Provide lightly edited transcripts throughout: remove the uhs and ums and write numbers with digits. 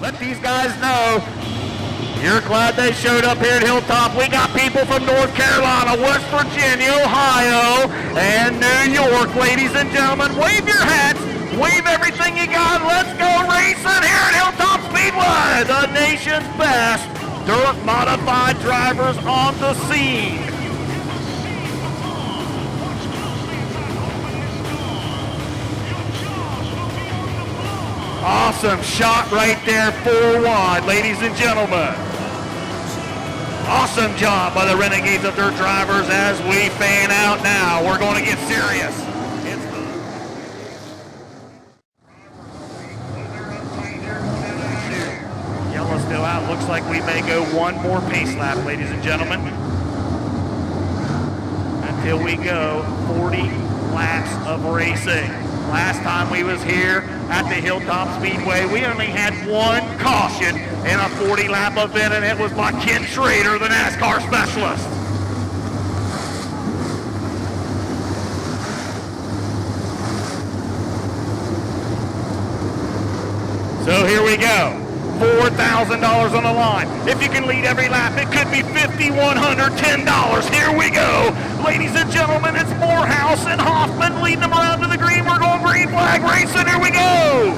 Let these guys know you're glad they showed up here at Hilltop. We got people from North Carolina, West Virginia, Ohio, and New York. Ladies and gentlemen, wave your hats, wave everything you got. Let's go racing here at Hilltop Speedway. The nation's best dirt modified drivers on the scene. Awesome shot right there, 4-1, ladies and gentlemen. Awesome job by the Renegades of Dirt drivers as we fan out now. We're going to get serious. Yellow's still out. Looks like we may go one more pace lap, ladies and gentlemen, until we go 40 laps of racing. Last time we was here at the Hilltop Speedway, we only had one caution in a 40-lap event, and it was by Ken Schrader, the NASCAR specialist. So here we go. $4,000 on the line. If you can lead every lap, it could be $5,110. Here we go. Ladies and gentlemen, it's Morehouse and Hoffman leading them around to the green. We're going green flag racing. Here we go.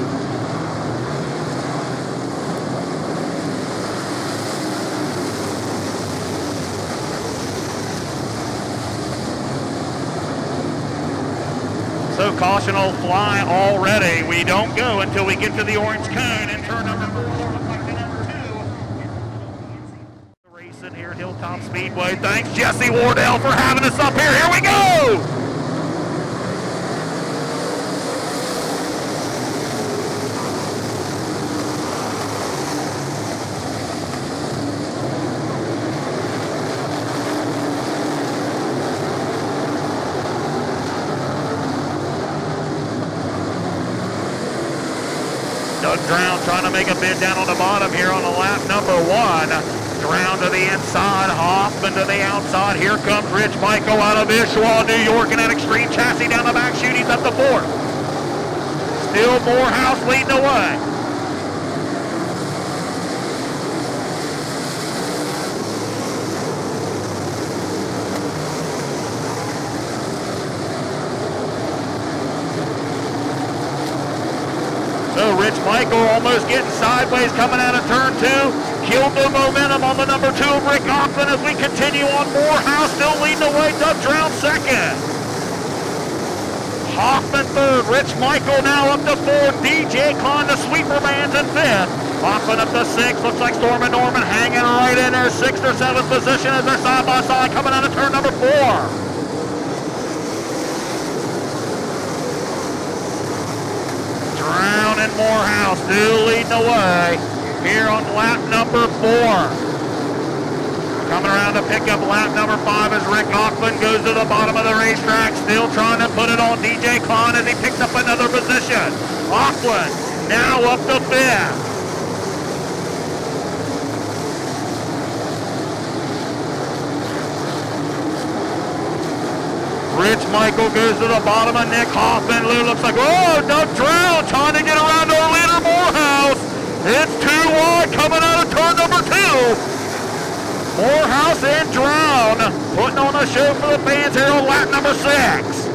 So caution will fly already. We don't go until we get to the orange cone and turn number 4. Here at Hilltop Speedway. Thanks, Jesse Wardell, for having us up here. Here we go! Doug Drown trying to make a bid down on the bottom here on the lap number 1. Drown to the inside, Hoffman to the outside. Here comes Rich Michael out of Ishwa, New York, and that extreme chassis down the back chute. He's up to 4th. Still Morehouse leading the way. So Rich Michael almost getting sideways coming out of turn 2. Killed the momentum on the number 2 of Rick Aukland as we continue on. Morehouse still leading the way. Doug Drown 2nd. Hoffman 3rd. Rich Michael now up to 4th. DJ Klein, the sweeper man's in 5th. Hoffman up to 6th. Looks like Storm and Norman hanging right in their 6th or 7th position as they're side by side coming out of turn number 4. Drown and Morehouse still leading the way here on lap number 4. Coming around to pick up lap number 5 as Rick Aukland goes to the bottom of the racetrack, still trying to put it on DJ Klein as he picks up another position. Aukland now up to 5th. Rich Michael goes to the bottom of Nick Hoffman. Looks like, oh, Doug Drown trying to get around our leader Morehouse. It's too wide coming out of turn number 2. Morehouse and Drown putting on a show for the fans here on lap number 6.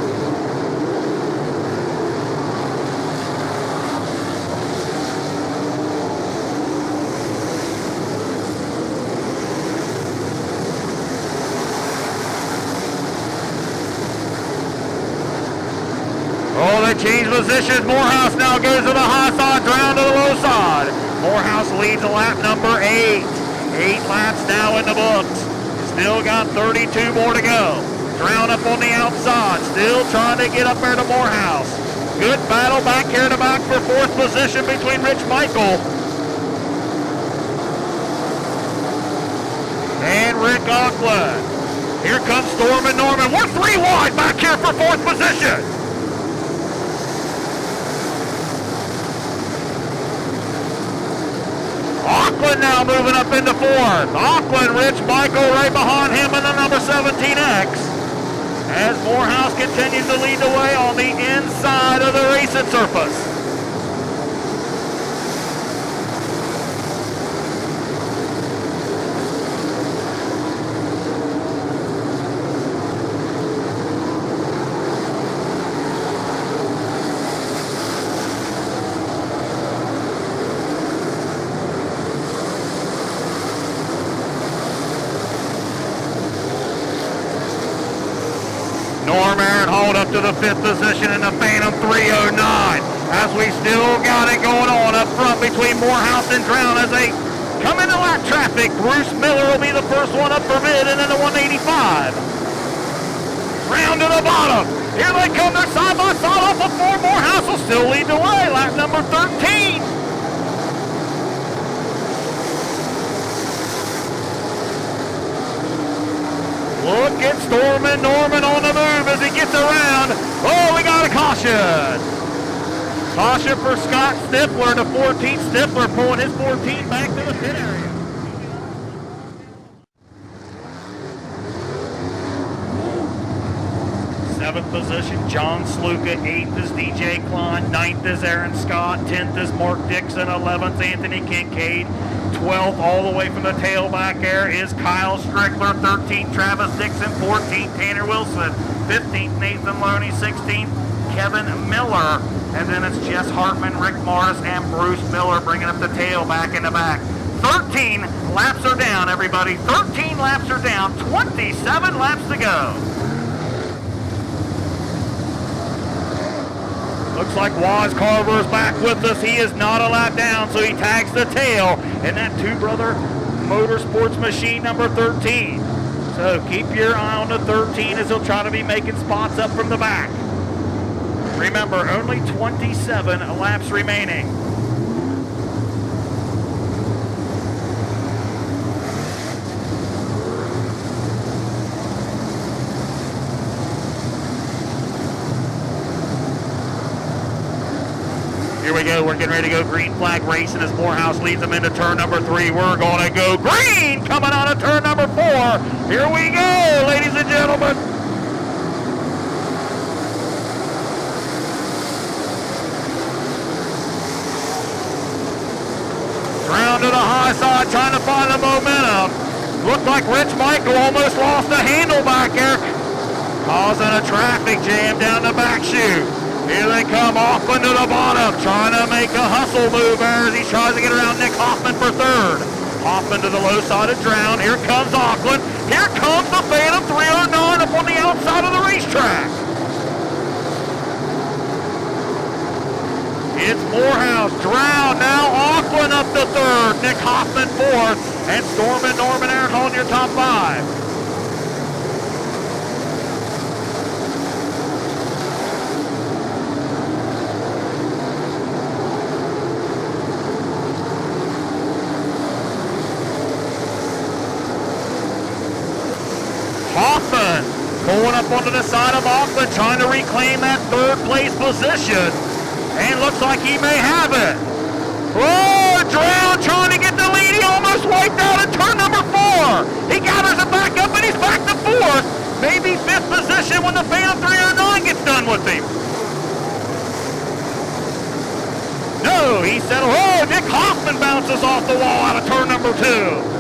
Oh, they change positions. Morehouse now goes to the high side, Drown to the low side. Morehouse leads lap number 8. 8 laps now in the books. Still got 32 more to go. Drown up on the outside, still trying to get up there to Morehouse. Good battle back here to back for 4th position between Rich Michael and Rick Aukland. Here comes Storm and Norman. We're 3 wide back here for 4th position. Aukland now moving up into 4th. Aukland, Rich Michael right behind him in the number 17X. As Morehouse continues to lead the way on the inside of the racing surface. up to the 5th position in the Phantom 309. As we still got it going on up front between Morehouse and Drown as they come into lap traffic. Bruce Miller will be the first one up for bid, and then the 185. Round to the bottom. Here they come. They're side by side off of 4. Morehouse will still lead the way. Lap number 13. Look at Stormin' Norman on the move as he gets around. Oh, we got a caution. Caution for Scott Stifler, the 14th. Stifler pulling his 14 back to the pit area. Seventh position, Jon Sluka. 8th is DJ Klein. 9th is Aaron Scott. 10th is Mark Dixon. 11th, Anthony Kincaid. 12th, all the way from the tailback there, is Kyle Strickler. 13th, Travis Dixon. 14th, Tanner Wilson. 15th, Nathan Loney. 16th, Kevin Miller. And then it's Jess Hartman, Rick Morris, and Bruce Miller bringing up the tail back in the back. 13 laps are down, everybody. 13 laps are down. 27 laps to go. Looks like Waz Carver is back with us. He is not a lap down, so he tags the tail in that Two Brother Motorsports machine number 13. So keep your eye on the 13 as he'll try to be making spots up from the back. Remember, only 27 laps remaining. Here we go, we're getting ready to go green flag racing as Morehouse leads them into turn number 3. We're gonna go green coming out of turn number 4. Here we go, ladies and gentlemen. Round to the high side, trying to find the momentum. Looked like Rich Michael almost lost the handle back there, causing a traffic jam down the back chute. Here they come, Aukland to the bottom, trying to make a hustle move as he tries to get around Nick Hoffman for 3rd. Hoffman to the low side of Drown. Here comes Aukland. Here comes the Phantom 309 up on the outside of the racetrack. It's Morehouse, Drown, now Aukland up to 3rd, Nick Hoffman 4th, and Stormin' Norman Aronhalt in your top 5. Hoffman pulling up onto the side of Aukland, trying to reclaim that 3rd place position. And looks like he may have it. Oh, Drown trying to get the lead. He almost wiped out in turn number 4. He gathers it back up and he's back to 4th. Maybe 5th position when the Phantom 309 gets done with him. No, he settled. Oh, Nick Hoffman bounces off the wall out of turn number 2.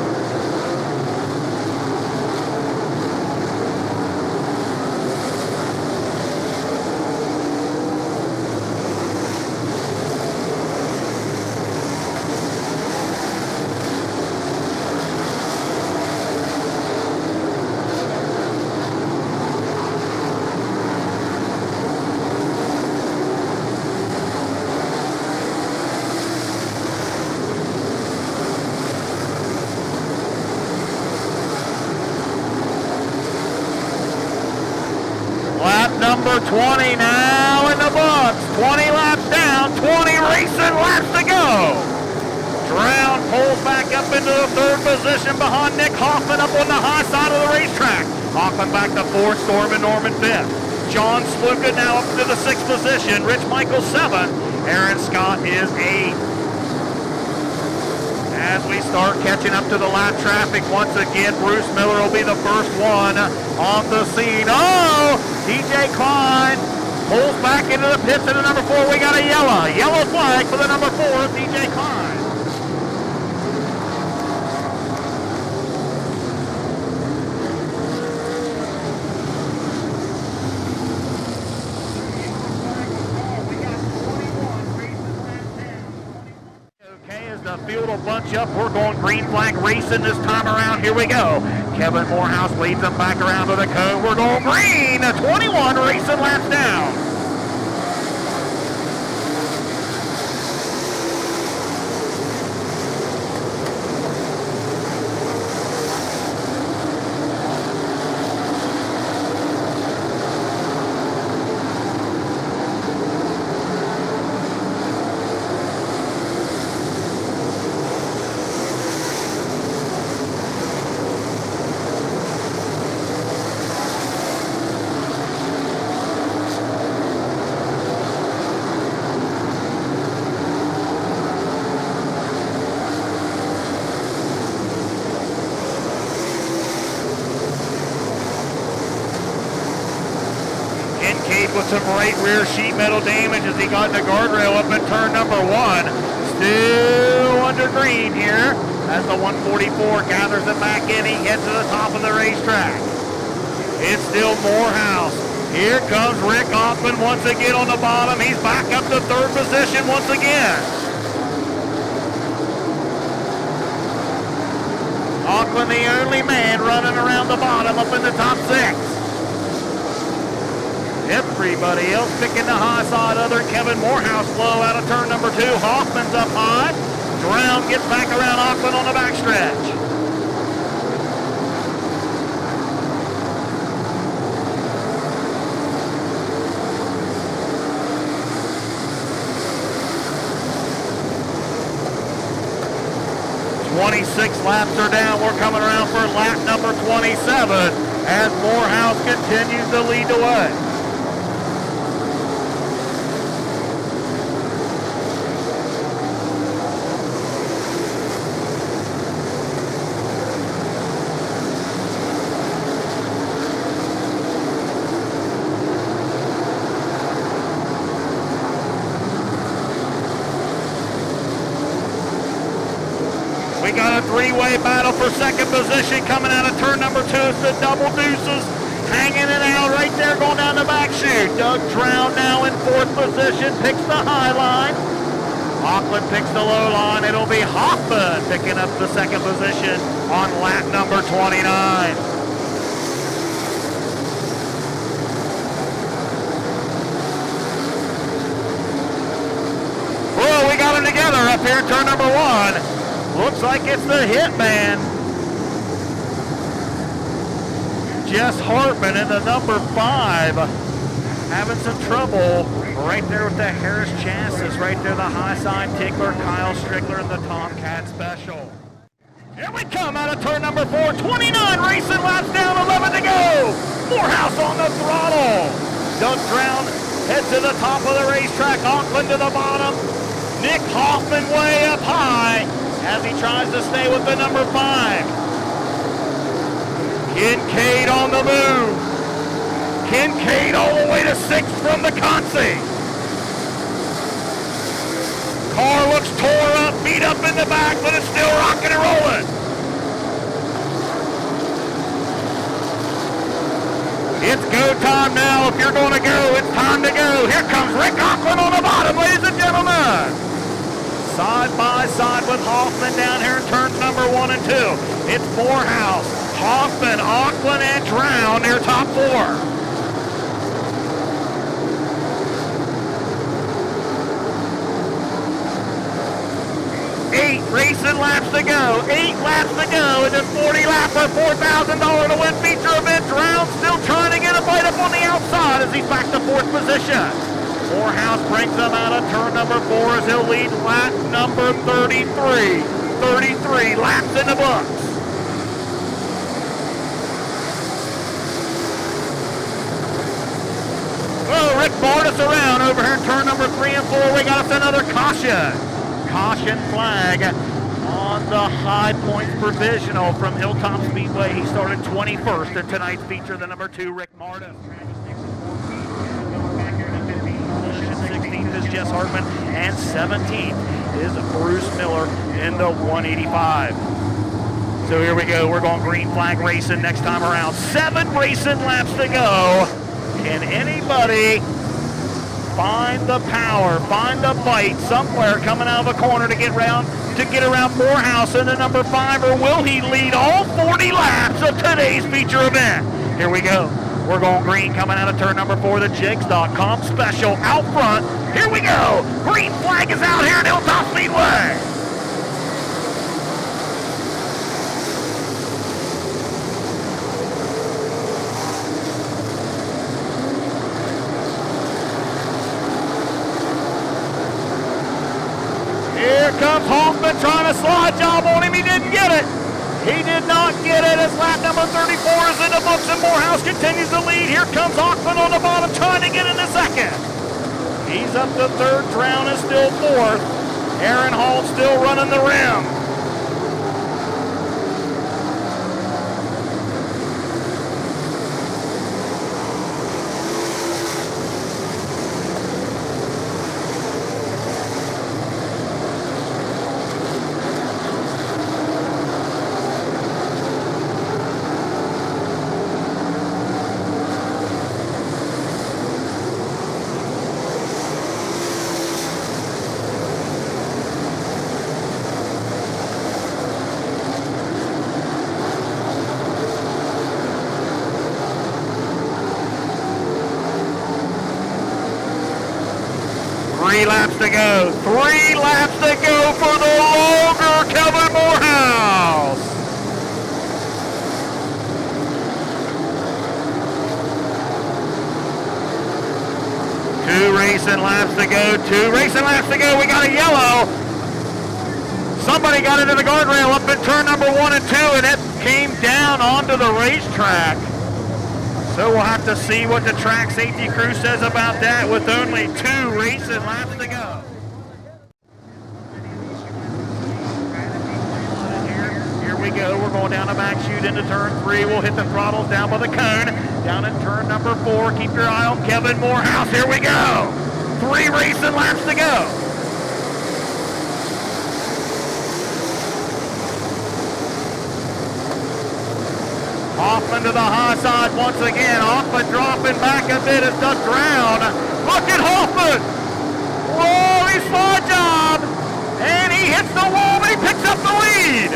Number 20 now in the books. 20 laps down, 20 racing laps to go. Drown pulls back up into the 3rd position behind Nick Hoffman up on the high side of the racetrack. Hoffman back to 4th, Stormin' Norman 5th. Jon Sluka now up to the 6th position. Rich Michael 7th. Aaron Scott is 8th. As we start catching up to the lap traffic once again, Bruce Miller will be the first one on the scene. Oh, DJ Klein pulls back into the pits in the number 4. We got a yellow flag for the number 4, DJ Klein. The field will bunch up. We're going green flag racing this time around. Here we go. Kevin Morehouse leads them back around to the cone. We're going green. 21 racing laps down. With some right rear sheet metal damage as he got the guardrail up in turn number 1. Still under green here as the 144 gathers it back in. He heads to the top of the racetrack. It's still Morehouse. Here comes Rick Aukland once again on the bottom. He's back up to third position once again. Aukland the only man running around the bottom up in the top 6. Everybody else picking the high side other than Kevin Morehouse low out of turn number 2. Hoffman's up high. Drown gets back around Aukland on the backstretch. .26 laps are down. We're coming around for lap number 27 as Morehouse continues to lead the way. We got a three-way battle for second position coming out of turn number 2. It's the double deuces hanging it out right there going down the back chute. Doug Drown now in 4th position, picks the high line. Aukland picks the low line. It'll be Hoffman picking up the second position on lap number 29. Whoa, we got them together up here in turn number 1. Looks like it's the Hitman. Jess Hartman in the number 5. Having some trouble right there with the Harris chassis. Right there, the high side tickler, Kyle Strickler in the Tomcat Special. Here we come out of turn number 4. 29 racing laps down, 11 to go. Morehouse on the throttle. Doug Drown heads to the top of the racetrack. Aukland to the bottom. Nick Hoffman way up high as he tries to stay with the number 5. Kincaid on the move. Kincaid all the way to 6th from the Consi. Car looks tore up, beat up in the back, but it's still rocking and rolling. It's go time now. If you're going to go, it's time to go. Here comes Rick Aukland on the bottom, ladies and gentlemen. Side by side with Hoffman down here in turns number 1 and 2. It's Morehouse, Hoffman, Aukland, and Drown near top 4. 8 racing laps to go. 8 laps to go in this 40-lapper, $4,000 to win feature event. Drown still trying to get a bite up on the outside as he's back to 4th position. Morehouse brings them out of turn number 4 as he'll lead lap number 33. 33 laps in the books. Oh, Rick barred us around over here in turn number 3 and 4. We got us another caution. Caution flag on the High Points Provisional from Hilltop Speedway. He started 21st in tonight's feature, the number 2, Rick Martin. 16th is Jess Hartman, and 17th is Bruce Miller in the 185. So here we go. We're going green flag racing next time around. 7 racing laps to go. Can anybody find the power, find the bite somewhere coming out of a corner to get around Morehouse in the number 5, or will he lead all 40 laps of today's feature event? Here we go. We're going green coming out of turn number 4, the Jigs.com special out front. Here we go. Green flag is out here at Hilltop Speedway. Here comes Hoffman trying to slide job on him. He didn't get it. He did not get it as lap number 34 is in the books and Morehouse continues to lead. Here comes Aukland on the bottom trying to get into second. He's up to third. Drown is still fourth. Aronhalt still running the rim. Three laps to go. 3 laps to go for the longer Kevin Morehouse. Two racing laps to go. We got a yellow. Somebody got into the guardrail up in turn number 1 and 2, and it came down onto the racetrack. So we'll have to see what the track safety crew says about that with only 2 racing laps to go. Here we go. We're going down the back chute into turn 3. We'll hit the throttles down by the cone. Down in turn number 4. Keep your eye on Kevin Morehouse. Here we go. 3 racing laps to go. Hoffman to the high side once again. Hoffman dropping back a bit as does Drown. Look at Hoffman. Whoa, he saw a job. And he hits the wall, but he picks up the lead.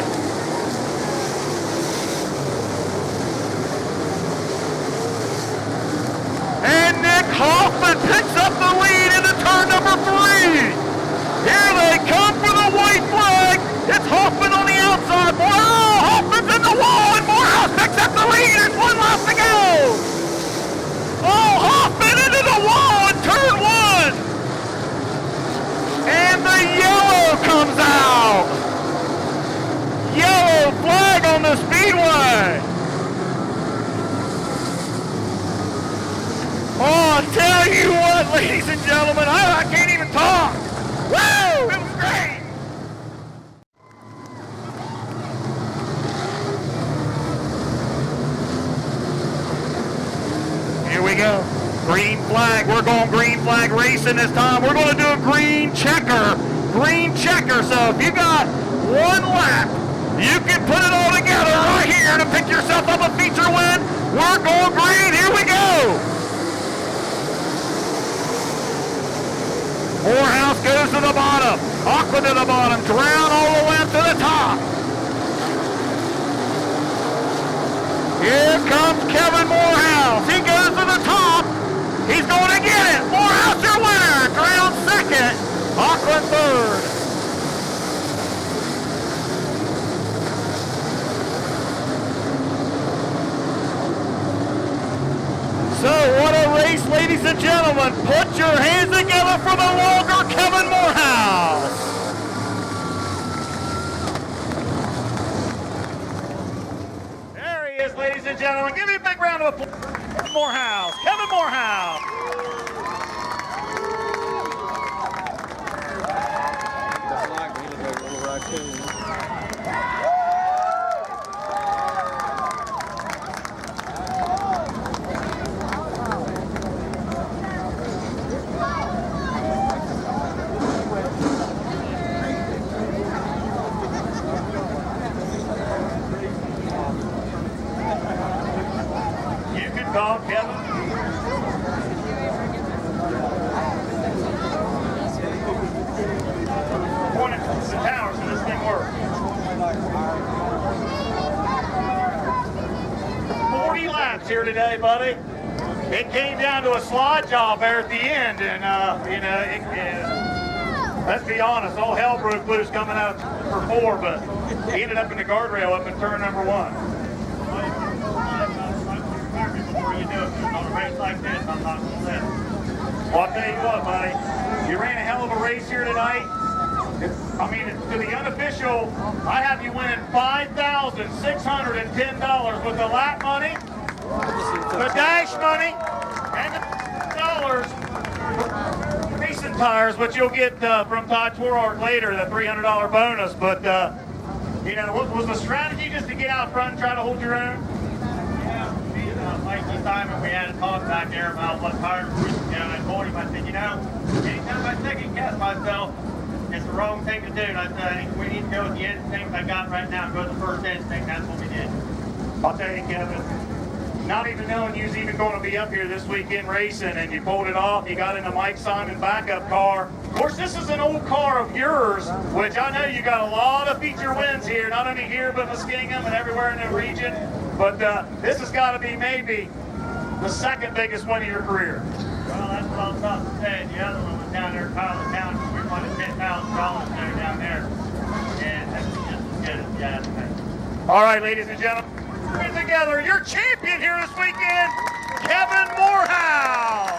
And Nick Hoffman picks up the lead into turn number 3. Here they come for the white flag. It's Hoffman on the outside. Whoa, Hoffman's in the wall, and Morehouse picks up the lead. There's 1 lap to go. Oh, Hoffman into the wall in turn 1. And the yellow comes out. Yellow flag on the speedway. Oh, I'll tell you what, ladies and gentlemen, I can't even talk. Woo! It was great. Here we go. Green flag. We're going green flag racing this time. We're going to do a green checker. Green checker. So if you got 1 lap, you can put it all together right here to pick yourself up a feature win. We're going green. Here we go. Morehouse goes to the bottom. Aukland to the bottom. Drown all the way up to the top. Here comes Kevin Morehouse. He goes to the top. He's going to get it. Morehouse your winner. Drown second. Aukland third. So what a race, ladies and gentlemen. Put your hands together for the longer Kevin Morehouse. There he is, ladies and gentlemen. Give me a big round of applause. Morehouse, Kevin Morehouse. You can call Kevin. here today, buddy. It came down to a slide job there at the end, and let's be honest, all hell broke loose coming out for 4, but he ended up in the guardrail up in turn number 1. Before you do it, on a race like this, I'm not going to let it. Well, I'll tell you what, buddy, you ran a hell of a race here tonight. I mean, to the unofficial, I have you winning $5,610 with the lap money, the dash money, and the $100 racing tires, which you'll get from Todd Twerard later, the $300 bonus. But, you know, what was the strategy, just to get out front and try to hold your own? Yeah, me and Mikey Simon, we had a talk back there about what tires were reaching down. I told him, I said, you know, anytime I second guess myself, it's the wrong thing to do. And I said, I think we need to go with the instinct I got right now and go with the first instinct. That's what we did. I'll tell you, Kevin, not even knowing you was even going to be up here this weekend racing, and you pulled it off. You got in the Mike Simon backup car. Of course, this is an old car of yours, which I know you got a lot of feature wins here, not only here but Muskingum and everywhere in the region. But this has got to be maybe the second biggest win of your career. Well, that's what I was about to say. The other one was down there in Tyler County. We won $10,000 there down there. And that's just as good as the other thing. All right, ladies and gentlemen, put together your champion here this weekend, Kevin Morehouse.